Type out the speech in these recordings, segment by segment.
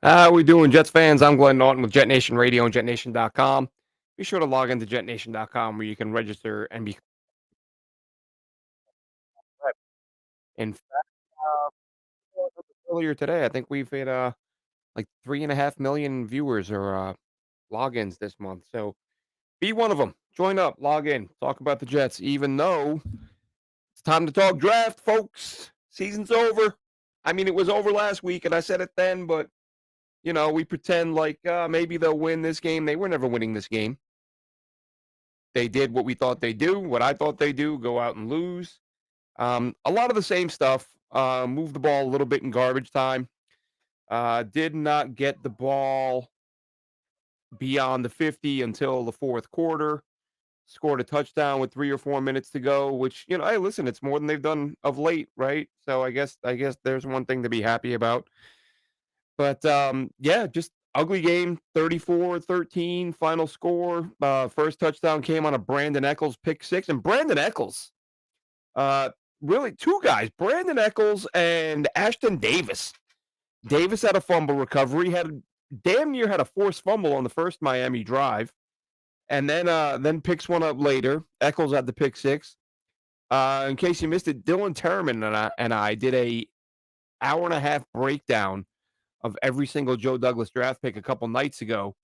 How we doing, Jets fans? I'm Glenn Norton with Jet Nation Radio and JetNation.com. Be sure to log into JetNation.com where you can register and be. In fact, earlier today, I think we've hit like 3.5 million viewers or logins this month. So be one of them. Join up, log in, talk about the Jets. Even though it's time to talk draft, folks. Season's over. I mean, it was over last week, and I said it then, but we pretend like maybe they'll win this game. They were never winning this game. They did what we thought they do, what I thought they do, go out and lose. A lot of the same stuff. Move the ball a little bit in garbage time. Did not get the ball beyond the 50 until the fourth quarter. Scored a touchdown with 3 or 4 minutes to go, which, hey, listen, it's more than they've done of late, right? So I guess there's one thing to be happy about. But yeah, just ugly game, 34-13 final score. First touchdown came on a Brandon Eccles pick six. And Brandon Eccles, uh, really two guys, Brandon Eccles and Ashton Davis. Davis had a fumble recovery, had damn near had a forced fumble on the first Miami drive, and then picks one up later. Eccles had the pick six. In case you missed it, Dylan Terman and I did a hour and a half breakdown of every single Joe Douglas draft pick a couple nights ago,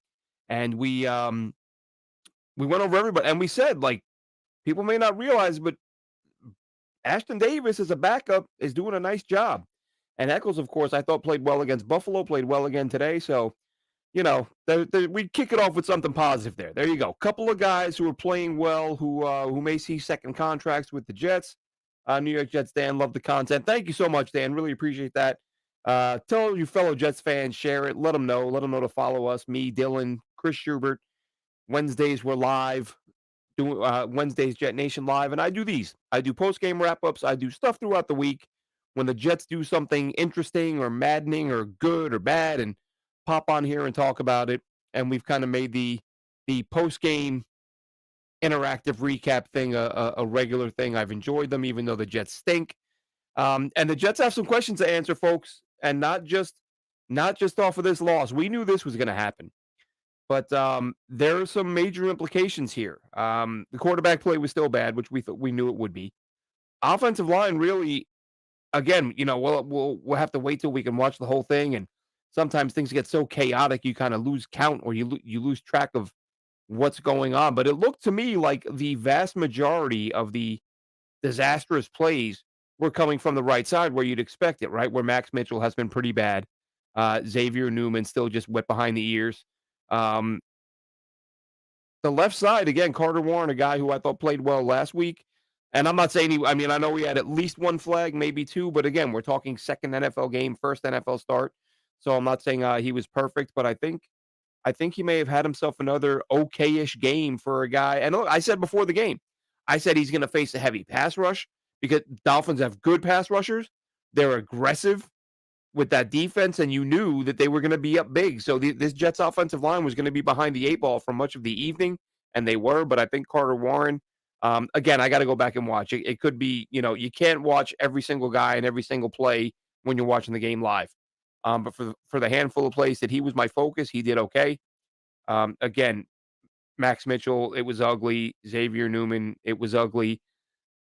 and we went over everybody, and we said, like, people may not realize, but Ashton Davis as a backup is doing a nice job. And Eccles, of course, I thought played well against Buffalo, played well again today. So, we kick it off with something positive there. There you go. Couple of guys who are playing well, who may see second contracts with the Jets. New York Jets, Dan, love the content. Thank you so much, Dan. Really appreciate that. Tell your fellow Jets fans, share it. Let them know. Let them know to follow us. Me, Dylan, Chris Schubert. Wednesdays we're live. Do Wednesdays Jet Nation Live, and I do these. I do post game wrap ups. I do stuff throughout the week when the Jets do something interesting or maddening or good or bad, and pop on here and talk about it. And we've kind of made the post game interactive recap thing a regular thing. I've enjoyed them, even though the Jets stink. And the Jets have some questions to answer, folks, and not just off of this loss. We knew this was going to happen. But there are some major implications here. The quarterback play was still bad, which we knew it would be. Offensive line really, again, we'll have to wait till we can watch the whole thing. And sometimes things get so chaotic, you kind of lose count or you lose track of what's going on. But it looked to me like the vast majority of the disastrous plays were coming from the right side, where you'd expect it, right? Where Max Mitchell has been pretty bad. Xavier Newman still just wet behind the ears. Um, The left side, again, Carter Warren, a guy who I thought played well last week. And I'm not saying I mean, I know we had at least one flag, maybe two, but again, we're talking second NFL game, first NFL start. So I'm not saying he was perfect, but I think he may have had himself another okay-ish game for a guy. And look, I said before the game, I said he's going to face a heavy pass rush because Dolphins have good pass rushers. They're aggressive with that defense, and you knew that they were going to be up big. So this Jets offensive line was going to be behind the eight ball for much of the evening, and they were. But I think Carter Warren, again, I got to go back and watch it. It could be, you can't watch every single guy and every single play when you're watching the game live. But for the handful of plays that he was my focus, he did okay. Again, Max Mitchell, it was ugly. Xavier Newman, it was ugly.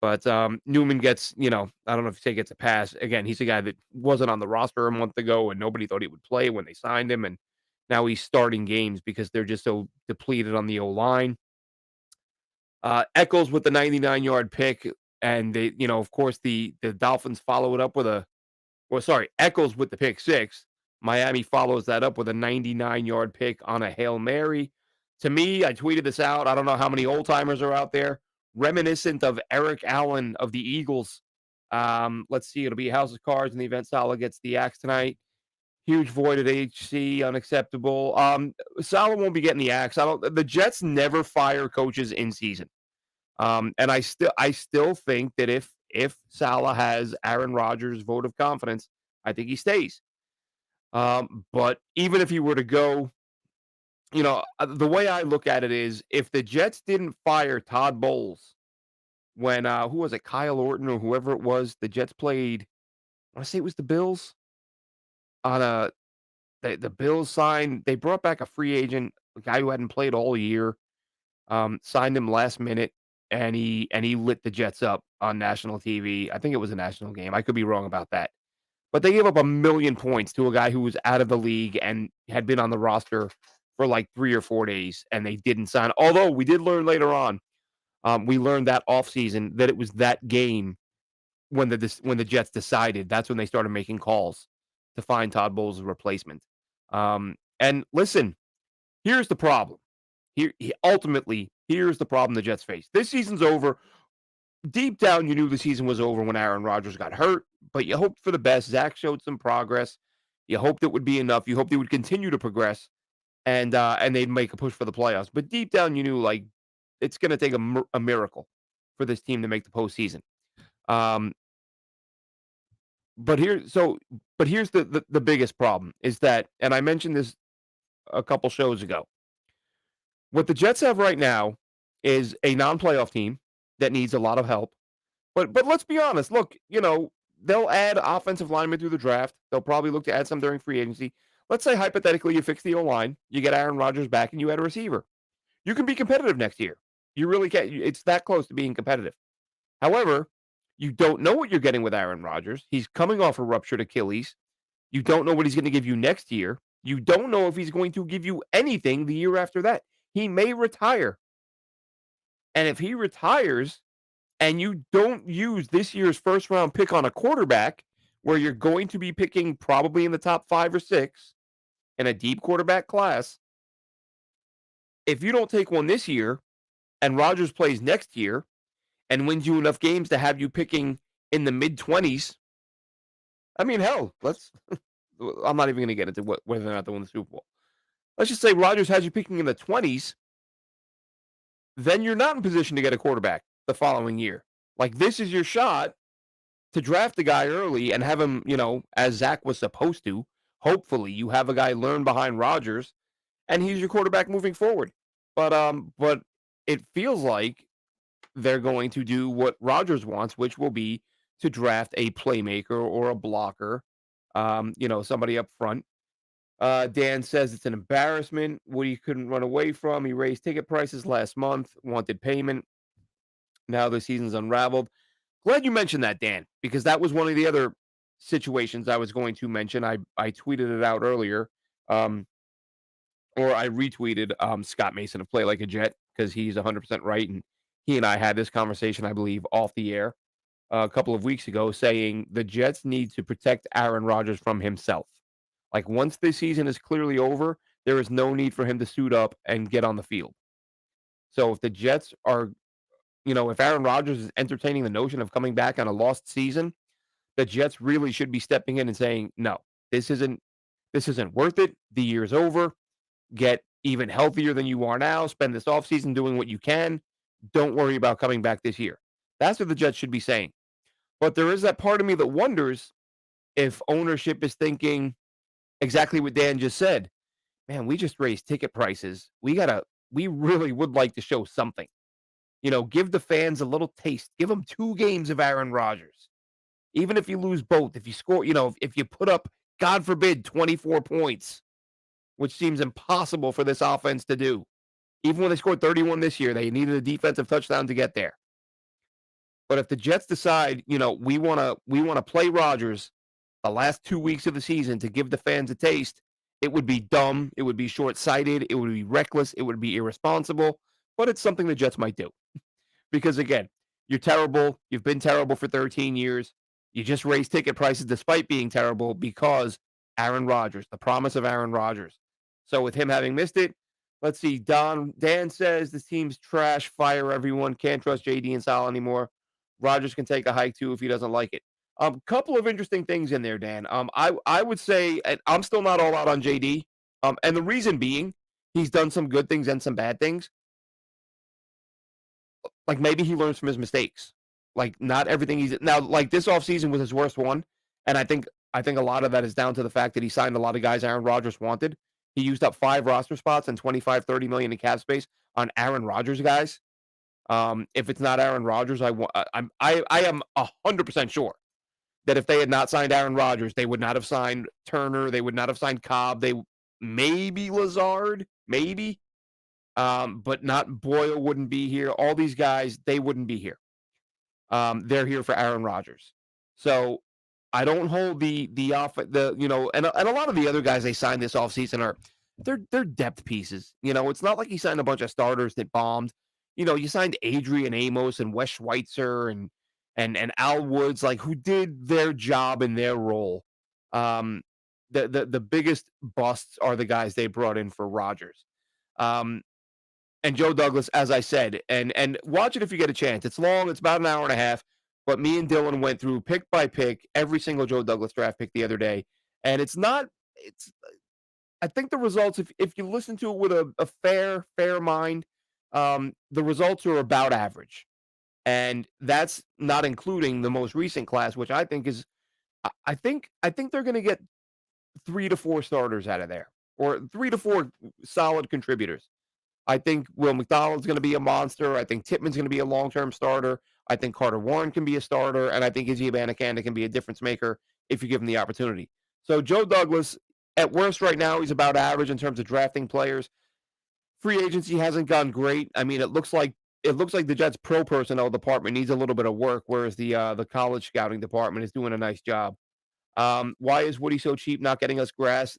But Newman gets, I don't know if you say gets a pass. Again, he's a guy that wasn't on the roster a month ago, and nobody thought he would play when they signed him. And now he's starting games because they're just so depleted on the O line. Eccles with the 99-yard pick, and of course, the Dolphins follow it up with Eccles with the pick six. Miami follows that up with a 99-yard pick on a Hail Mary. To me, I tweeted this out. I don't know how many old timers are out there, reminiscent of Eric Allen of the Eagles. Let's see, it'll be House of Cards in the event Salah gets the axe tonight. Huge void at HC, unacceptable. Salah won't be getting the axe. The Jets never fire coaches in season. And I still think that if Salah has Aaron Rodgers' vote of confidence, I think he stays. But even if he were to go, the way I look at it is if the Jets didn't fire Todd Bowles when who was it, Kyle Orton or whoever it was, the Jets played, I want to say it was the Bills on a The Bills signed they brought back a free agent, a guy who hadn't played all year, signed him last minute, and he lit the Jets up on national TV. I think it was a national game. I could be wrong about that. But they gave up 1,000,000 points to a guy who was out of the league and had been on the roster for like 3 or 4 days, and they didn't sign. Although we did learn later on, we learned that offseason that it was that game when the Jets decided, that's when they started making calls to find Todd Bowles' replacement. And listen, here's the problem. Ultimately, here's the problem the Jets face. This season's over. Deep down, you knew the season was over when Aaron Rodgers got hurt, but you hoped for the best. Zach showed some progress. You hoped it would be enough. You hoped they would continue to progress, and they'd make a push for the playoffs. But deep down, you knew like it's going to take a miracle for this team to make the postseason. Um, but here, so but here's the biggest problem is that, and I mentioned this a couple shows ago. What the Jets have right now is a non-playoff team that needs a lot of help. But let's be honest. Look, they'll add offensive linemen through the draft. They'll probably look to add some during free agency. Let's say hypothetically you fix the O-line, you get Aaron Rodgers back, and you add a receiver. You can be competitive next year. You really can. It's that close to being competitive. However, you don't know what you're getting with Aaron Rodgers. He's coming off a ruptured Achilles. You don't know what he's going to give you next year. You don't know if he's going to give you anything the year after that. He may retire. And if he retires and you don't use this year's first round pick on a quarterback, where you're going to be picking probably in the top 5 or 6 in a deep quarterback class, if you don't take one this year and Rodgers plays next year and wins you enough games to have you picking in the mid-20s, I mean, hell, I'm not even going to get into whether or not they win the Super Bowl. Let's just say Rodgers has you picking in the 20s, then you're not in position to get a quarterback the following year. Like, this is your shot to draft a guy early and have him, as Zach was supposed to. Hopefully, you have a guy learn behind Rodgers, and he's your quarterback moving forward. But it feels like they're going to do what Rodgers wants, which will be to draft a playmaker or a blocker, somebody up front. Dan says it's an embarrassment. What he couldn't run away from. He raised ticket prices last month, wanted payment. Now the season's unraveled. Glad you mentioned that, Dan, because that was one of the other situations I was going to mention. I tweeted it out earlier, or I retweeted Scott Mason of Play Like a Jet because he's 100% right, and he and I had this conversation, I believe, off the air a couple of weeks ago, saying the Jets need to protect Aaron Rodgers from himself. Like, once this season is clearly over, there is no need for him to suit up and get on the field. So if the Jets are, if Aaron Rodgers is entertaining the notion of coming back on a lost season, the Jets really should be stepping in and saying, no, this isn't worth it. The year's over. Get even healthier than you are now. Spend this offseason doing what you can. Don't worry about coming back this year. That's what the Jets should be saying. But there is that part of me that wonders if ownership is thinking exactly what Dan just said. Man, we just raised ticket prices. We really would like to show something. Give the fans a little taste. Give them 2 games of Aaron Rodgers. Even if you lose both, if you score, if you put up, God forbid, 24 points, which seems impossible for this offense to do. Even when they scored 31 this year, they needed a defensive touchdown to get there. But if the Jets decide, we want to play Rodgers the last 2 weeks of the season to give the fans a taste, it would be dumb, it would be short-sighted, it would be reckless, it would be irresponsible, but it's something the Jets might do. Because again, you're terrible, you've been terrible for 13 years, you just raised ticket prices despite being terrible because Aaron Rodgers, the promise of Aaron Rodgers. So with him having missed it, let's see, Dan says this team's trash, fire everyone, can't trust JD and Sal anymore. Rodgers can take a hike too if he doesn't like it. Couple of interesting things in there, Dan. I would say, and I'm still not all out on JD. And the reason being, he's done some good things and some bad things. Like, maybe he learns from his mistakes. Like, not everything he's now, like, this offseason was his worst one. And I think a lot of that is down to the fact that he signed a lot of guys Aaron Rodgers wanted. He used up 5 roster spots and 25-30 million in cap space on Aaron Rodgers guys. If it's not Aaron Rodgers, I am 100% sure that if they had not signed Aaron Rodgers, they would not have signed Turner, they would not have signed Cobb, they maybe Lazard, maybe, but not Boyle wouldn't be here. All these guys, they wouldn't be here. They're here for Aaron Rodgers. So I don't hold the off the and a lot of the other guys they signed this offseason are they're depth pieces. It's not like he signed a bunch of starters that bombed. You signed Adrian Amos and Wes Schweitzer and Al Woods, like who did their job in their role. Um, the biggest busts are the guys they brought in for Rodgers. Um, and Joe Douglas, as I said, and watch it if you get a chance. It's long, it's about an hour and a half, but me and Dylan went through pick by pick every single Joe Douglas draft pick the other day. And it's I think the results, if you listen to it with a fair mind, the results are about average. And that's not including the most recent class, which I think is I think they're gonna get 3 to 4 starters out of there, or 3 to 4 solid contributors. I think Will McDonald's going to be a monster. I think Tippmann's going to be a long-term starter. I think Carter Warren can be a starter, and I think Izzy Abanikanda can be a difference maker if you give him the opportunity. So Joe Douglas, at worst right now, he's about average in terms of drafting players. Free agency hasn't gone great. I mean, it looks like the Jets pro personnel department needs a little bit of work, whereas the college scouting department is doing a nice job. Why is Woody so cheap, not getting us grass?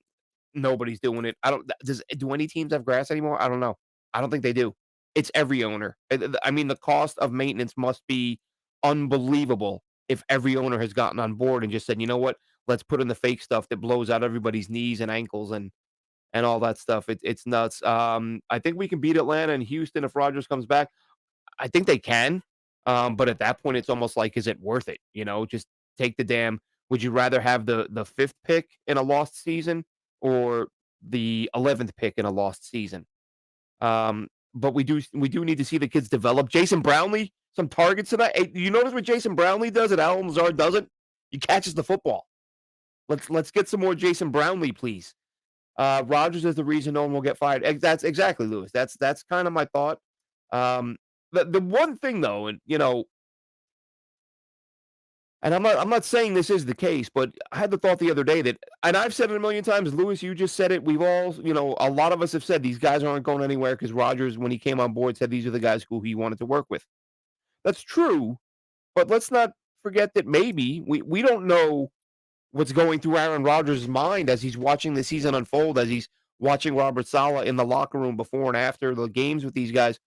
Nobody's doing it. I don't do any teams have grass anymore? I don't know. I don't think they do. It's every owner. I mean, the cost of maintenance must be unbelievable if every owner has gotten on board and just said, "You know what? Let's put in the fake stuff that blows out everybody's knees and ankles and all that stuff." It's nuts. I think we can beat Atlanta and Houston if Rodgers comes back. I think they can. But at that point, it's almost like, is it worth it? Just take the damn. Would you rather have the fifth pick in a lost season or the 11th pick in a lost season? But we do need to see the kids develop. Jason Brownlee, some targets tonight. Hey, you notice what Jason Brownlee does and Alan Lazard doesn't? He catches the football. Let's get some more Jason Brownlee, please. Rodgers is the reason no one will get fired. That's exactly, Lewis. That's kind of my thought. The one thing though, and I'm not saying this is the case, but I had the thought the other day that, and I've said it a million times, Lewis, you just said it. We've all, a lot of us have said these guys aren't going anywhere because Rodgers, when he came on board, said these are the guys who he wanted to work with. That's true, but let's not forget that maybe we don't know what's going through Aaron Rodgers' mind as he's watching the season unfold, as he's watching Robert Saleh in the locker room before and after the games with these guys.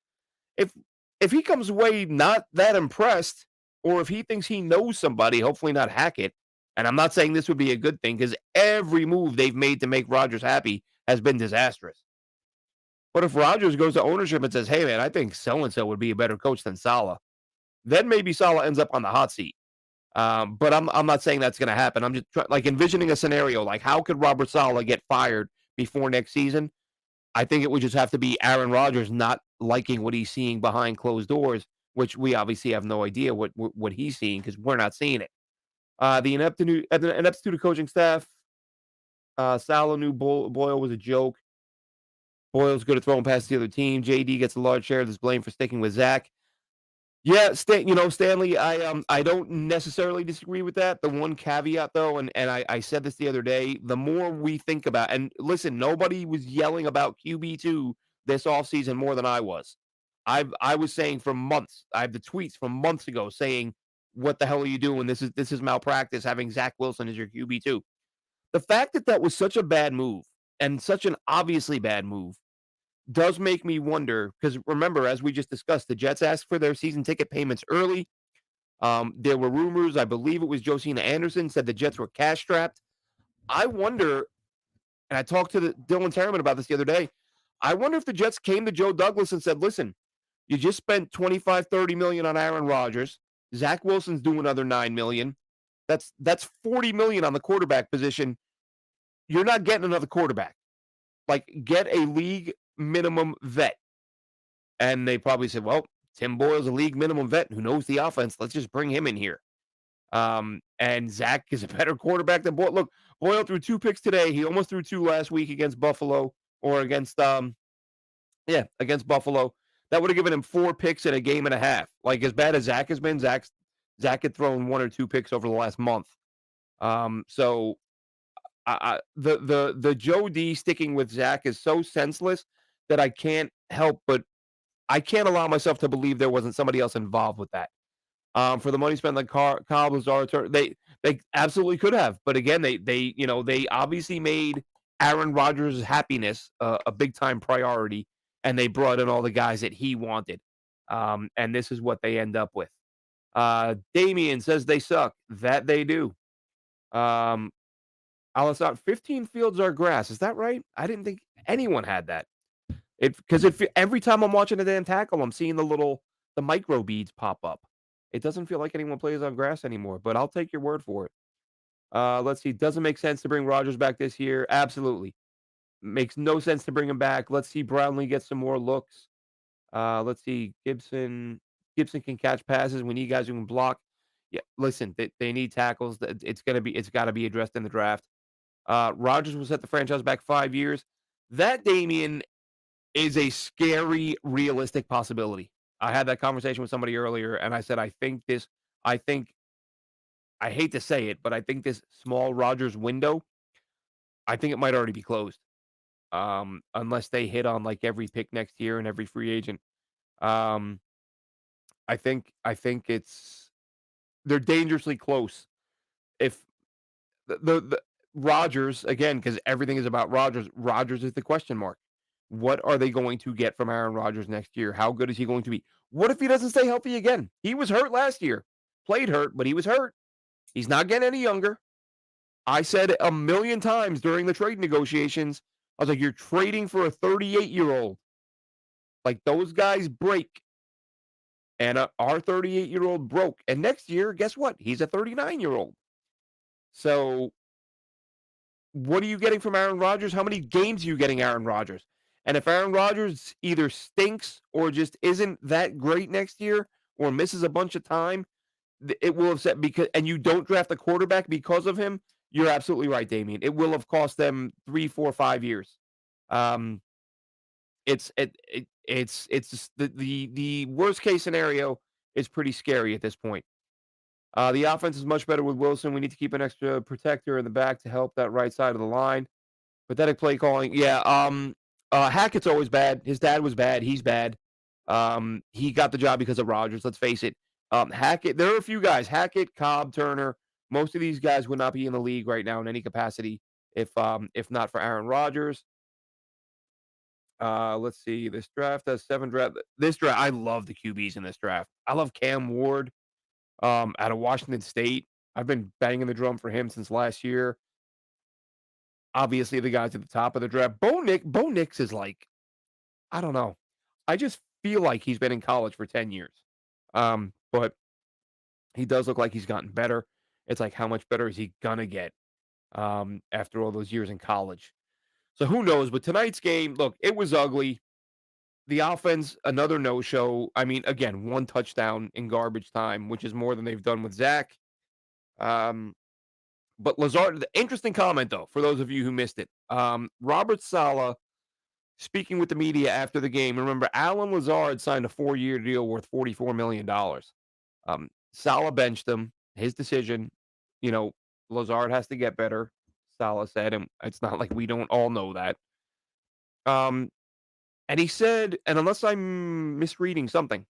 If if he comes away not that impressed, or if he thinks he knows somebody, hopefully not Hackett. And I'm not saying this would be a good thing because every move they've made to make Rodgers happy has been disastrous. But if Rodgers goes to ownership and says, "Hey man, I think so and so would be a better coach than Saleh," then maybe Saleh ends up on the hot seat. But I'm not saying that's going to happen. I'm just like envisioning a scenario like how could Robert Saleh get fired before next season? I think it would just have to be Aaron Rodgers not liking what he's seeing behind closed doors, which we obviously have no idea what he's seeing because we're not seeing it. The ineptitude of coaching staff. Saleh knew Boyle was a joke. Boyle's good at throwing past the other team. JD gets a large share of this blame for sticking with Zach. Yeah, Stanley, I don't necessarily disagree with that. The one caveat though, and I said this the other day, the more we think about, and listen, nobody was yelling about QB2 this offseason more than I was. I was saying for months, I have the tweets from months ago saying, what the hell are you doing? This is malpractice having Zach Wilson as your QB2. The fact that that was such a bad move and such an obviously bad move does make me wonder because remember, as we just discussed, the Jets asked for their season ticket payments early. There were rumors, I believe it was Josina Anderson said the Jets were cash strapped. I wonder, and I talked to Dylan Terrell about this the other day. I wonder if the Jets came to Joe Douglas and said, "Listen, you just spent 25-30 million on Aaron Rodgers. Zach Wilson's due another 9 million. That's 40 million on the quarterback position. You're not getting another quarterback. Like, get a league minimum vet." And they probably said, "Well, Tim Boyle's a league minimum vet who knows the offense. Let's just bring him in here." And Zach is a better quarterback than Boyle. Look, Boyle threw 2 picks today. He almost threw 2 last week against Buffalo or against Buffalo. That would have given him 4 picks in a game and a half. Like, as bad as Zach has been, Zach had thrown 1 or 2 picks over the last month. So the Joe D sticking with Zach is so senseless that I can't allow myself to believe there wasn't somebody else involved with that. For the money spent on Cobb, Lazard, they absolutely could have, but again, they obviously made Aaron Rodgers' happiness a big time priority, and they brought in all the guys that he wanted, and this is what they end up with. Damian says they suck. That they do. Um, Alisson, 15 fields are grass. Is that right? I didn't think anyone had that. Every time I'm watching a damn tackle, I'm seeing the micro beads pop up. It doesn't feel like anyone plays on grass anymore, but I'll take your word for it. Let's see. Doesn't make sense to bring Rodgers back this year. Absolutely. Makes no sense to bring him back. Let's see Brownlee get some more looks. Let's see. Gibson can catch passes. We need guys who can block. Yeah, listen, they need tackles. It's gotta be addressed in the draft. Rodgers will set the franchise back 5 years. That Damien is a scary, realistic possibility. I had that conversation with somebody earlier, and I said, I think, I hate to say it, but I think this small Rodgers window, I think it might already be closed. Unless they hit on like every pick next year and every free agent. Um, I think they're dangerously close. If the Rodgers again, because everything is about Rodgers. Rodgers is the question mark. What are they going to get from Aaron Rodgers next year? How good is he going to be? What if he doesn't stay healthy again? He was hurt last year. Played hurt, but he was hurt. He's not getting any younger. I said a million times during the trade negotiations, I was like, you're trading for a 38-year-old. Like those guys break. And our 38-year-old broke. And next year, guess what? He's a 39-year-old. So what are you getting from Aaron Rodgers? How many games are you getting Aaron Rodgers? And if Aaron Rodgers either stinks or just isn't that great next year or misses a bunch of time, it will have set because and you don't draft a quarterback because of him, you're absolutely right, Damien. It will have cost them 3, 4, 5 years. Um, it's just the worst case scenario is pretty scary at this point. The offense is much better with Wilson. We need to keep an extra protector in the back to help that right side of the line. Pathetic play calling. Yeah, Hackett's always bad. His dad was bad. He's bad. He got the job because of Rodgers. Let's face it. Hackett. There are a few guys. Hackett, Cobb, Turner. Most of these guys would not be in the league right now in any capacity if not for Aaron Rodgers. Let's see. This draft has 7 draft. This draft, I love the QBs in this draft. I love Cam Ward out of Washington State. I've been banging the drum for him since last year. Obviously, the guys at the top of the draft. Bo Nix is like, I don't know. I just feel like he's been in college for 10 years. But he does look like he's gotten better. It's like, how much better is he gonna get after all those years in college? So who knows? But tonight's game, look, it was ugly. The offense, another no-show. I mean, again, 1 touchdown in garbage time, which is more than they've done with Zach. Um, but Lazard, the interesting comment though, for those of you who missed it. Robert Saleh speaking with the media after the game. Remember, Alan Lazard signed a 4-year deal worth $44 million. Saleh benched him. His decision. You know, Lazard has to get better. Saleh said, and it's not like we don't all know that. Um, and he said, and unless I'm misreading something,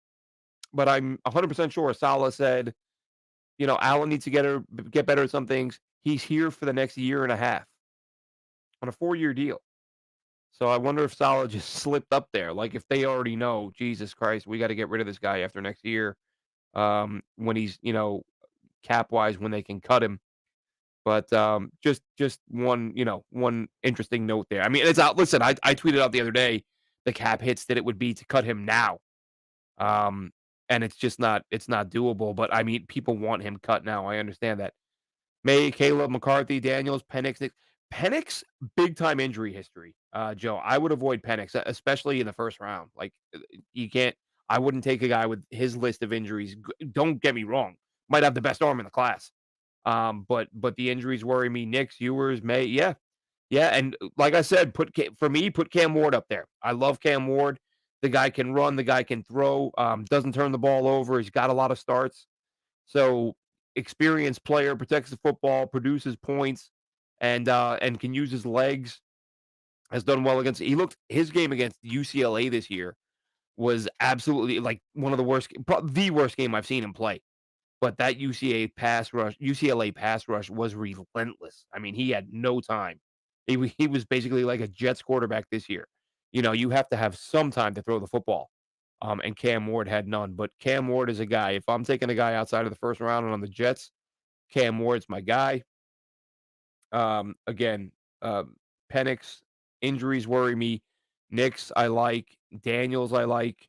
but I'm 100% sure Saleh said, Allen needs to get better at some things. He's here for the next year and a half on a 4-year deal. So I wonder if Saleh just slipped up there. Like if they already know, Jesus Christ, we got to get rid of this guy after next year. When he's, cap wise, when they can cut him. But just one interesting note there. I mean, it's out. Listen, I tweeted out the other day the cap hits that it would be to cut him now. And it's not doable. But I mean, people want him cut now. I understand that. May, Caleb, McCarthy, Daniels, Penix. Penix, big time injury history. Joe, I would avoid Penix, especially in the first round. Like you can't. I wouldn't take a guy with his list of injuries. Don't get me wrong. Might have the best arm in the class. But the injuries worry me. Nix, Ewers, May, yeah, yeah. And like I said, put Cam Ward up there. I love Cam Ward. The guy can run. The guy can throw. Doesn't turn the ball over. He's got a lot of starts. So experienced player, protects the football, produces points, and can use his legs. Has done well against. He looked his game against UCLA this year was absolutely like one of the worst, the worst game I've seen him play. But that UCLA pass rush was relentless. I mean, he had no time. He was basically like a Jets quarterback this year. You have to have some time to throw the football. And Cam Ward had none. But Cam Ward is a guy. If I'm taking a guy outside of the first round and on the Jets, Cam Ward's my guy. Again, Penix injuries worry me. Nix I like. Daniels I like.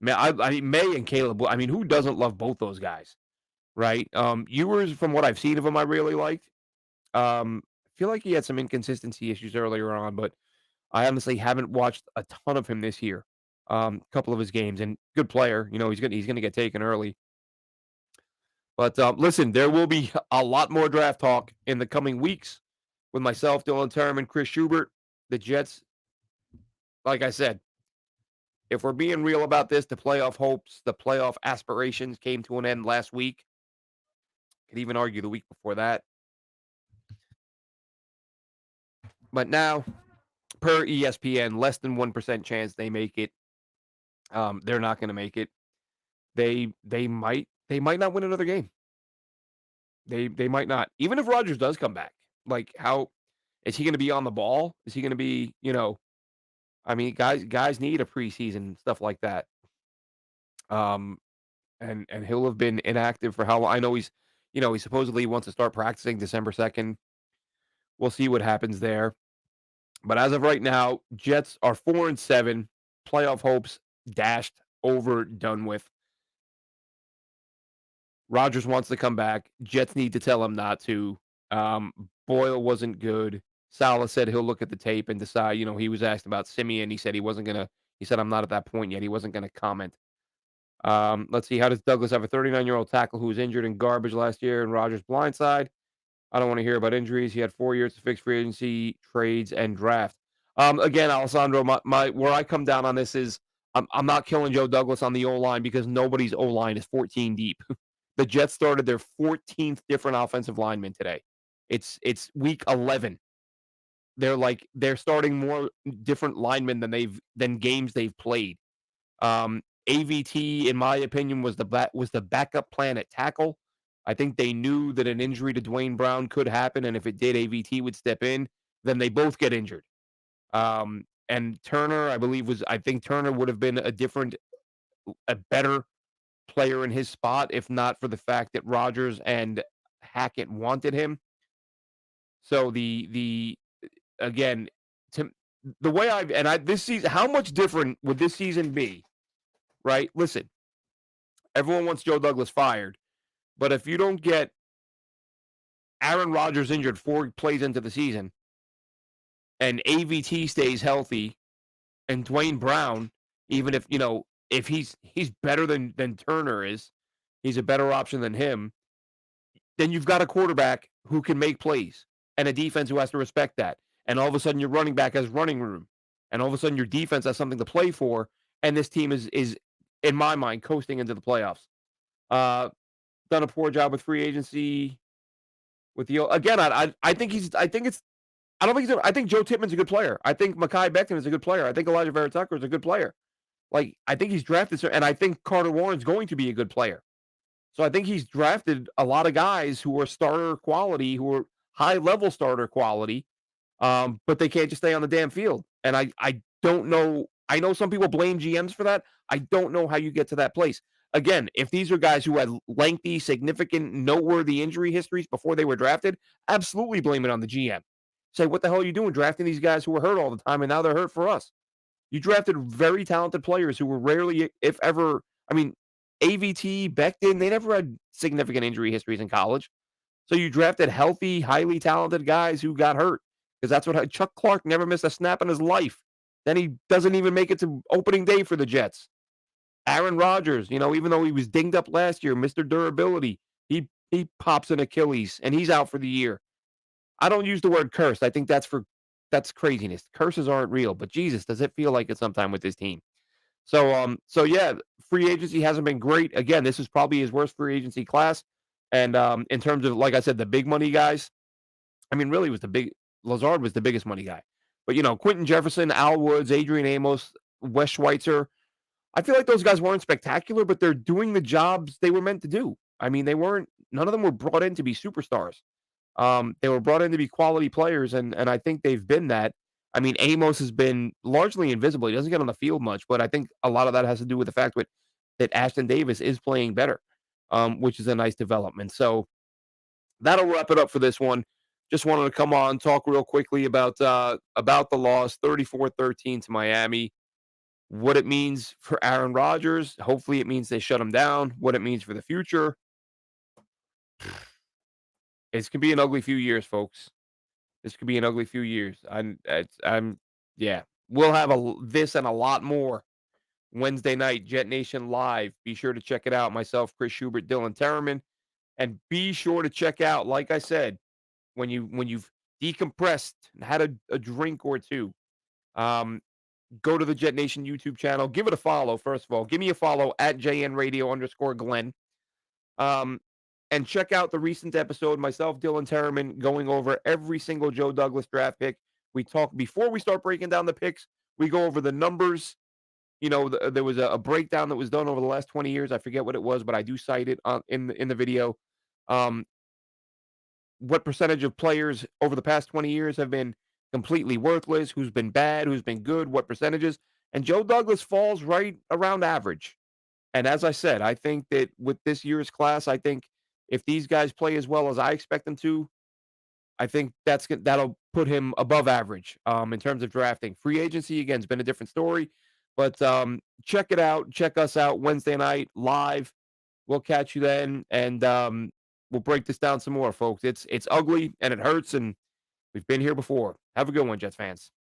I mean May and Caleb. I mean, who doesn't love both those guys, right? Ewers, from what I've seen of him, I really liked. I feel like he had some inconsistency issues earlier on, but I honestly haven't watched a ton of him this year. A couple of his games, and good player. He's gonna get taken early. But listen, there will be a lot more draft talk in the coming weeks with myself, Dylan Term, and Chris Schubert. The Jets, like I said, if we're being real about this, the playoff hopes, the playoff aspirations came to an end last week. Could even argue the week before that. But now, per ESPN, less than 1% chance they make it. They're not going to make it. They might not win another game. They might not. Even if Rodgers does come back, like how is he going to be on the ball? Is he going to be, I mean, guys need a preseason and stuff like that. Um, and he'll have been inactive for how long? I know he supposedly wants to start practicing December 2nd. We'll see what happens there. But as of right now, Jets are 4-7. Playoff hopes dashed, over, done with. Rodgers wants to come back. Jets need to tell him not to. Boyle wasn't good. Saleh said he'll look at the tape and decide. He was asked about Simeon. He said he wasn't gonna. He said I'm not at that point yet. He wasn't gonna comment. Let's see. How does Douglas have a 39-year-old tackle who was injured in garbage last year and Rodgers blindside? I don't want to hear about injuries. He had 4 years to fix free agency, trades, and draft. Again, Alessandro, my where I come down on this is I'm not killing Joe Douglas on the O line because nobody's O line is 14 deep. The Jets started their 14th different offensive lineman today. It's week 11. They're starting more different linemen than games they've played. AVT, in my opinion, was the backup plan at tackle. I think they knew that an injury to Dwayne Brown could happen, and if it did, AVT would step in. Then they both get injured. And Turner, I think Turner would have been a better player in his spot if not for the fact that Rodgers and Hackett wanted him. So again, to the way this season, how much different would this season be? Right? Listen, everyone wants Joe Douglas fired, but if you don't get Aaron Rodgers injured 4 plays into the season, and AVT stays healthy, and Dwayne Brown, even if he's better than Turner is, he's a better option than him, then you've got a quarterback who can make plays and a defense who has to respect that. And all of a sudden your running back has running room. And all of a sudden your defense has something to play for. And this team is in my mind, coasting into the playoffs. Done a poor job with free agency. Again, I think I think Joe Tippmann's a good player. I think Mekhi Becton is a good player. I think Elijah Vera Tucker is a good player. Like, I think he's drafted, and I think Carter Warren's going to be a good player. So I think he's drafted a lot of guys who are starter quality, who are high-level starter quality, but they can't just stay on the damn field. And I don't know. I know some people blame GMs for that. I don't know how you get to that place. Again, if these are guys who had lengthy, significant, noteworthy injury histories before they were drafted, absolutely blame it on the GM. Say, what the hell are you doing drafting these guys who were hurt all the time and now they're hurt for us? You drafted very talented players who were rarely, if ever, I mean, AVT, Becton, they never had significant injury histories in college. So you drafted healthy, highly talented guys who got hurt because that's what Chuck Clark never missed a snap in his life. Then he doesn't even make it to opening day for the Jets. Aaron Rodgers, even though he was dinged up last year, Mr. Durability, he pops an Achilles and he's out for the year. I don't use the word cursed. I think that's craziness. Curses aren't real, but Jesus, does it feel like it sometime with this team? So yeah, free agency hasn't been great. Again, this is probably his worst free agency class. And in terms of, like I said, the big money guys, I mean, really, it was the big Lazard was the biggest money guy. But Quentin Jefferson, Al Woods, Adrian Amos, Wes Schweitzer, I feel like those guys weren't spectacular, but they're doing the jobs they were meant to do. I mean, they weren't. None of them were brought in to be superstars. They were brought in to be quality players, and I think they've been that. I mean, Amos has been largely invisible. He doesn't get on the field much, but I think a lot of that has to do with the fact that Ashton Davis is playing better, which is a nice development. So that'll wrap it up for this one. Just wanted to come on, talk real quickly about the loss, 34-13 to Miami. What it means for Aaron Rodgers. Hopefully, it means they shut him down. What it means for the future. It's gonna be an ugly few years, folks. This could be an ugly few years. Yeah. We'll have this and a lot more Wednesday night, Jet Nation Live. Be sure to check it out. Myself, Chris Schubert, Dylan Terriman, and be sure to check out, like I said, when you've decompressed and had a drink or two, um, go to the Jet Nation YouTube channel. Give it a follow. First of all, give me a follow at JNRadio_Glenn. Um, and check out the recent episode, myself, Dylan Terriman, going over every single Joe Douglas draft pick. We talk before we start breaking down the picks. We go over the numbers. There was a breakdown that was done over the last 20 years. I forget what it was, but I do cite it in the video. Um, what percentage of players over the past 20 years have been completely worthless? Who's been bad? Who's been good? What percentages? And Joe Douglas falls right around average. And as I said, I think that with this year's class, I think if these guys play as well as I expect them to, I think that'll put him above average in terms of drafting. Free agency again has been a different story, but check it out. Check us out Wednesday night live. We'll catch you then, and we'll break this down some more, folks. It's ugly and it hurts, and we've been here before. Have a good one, Jets fans.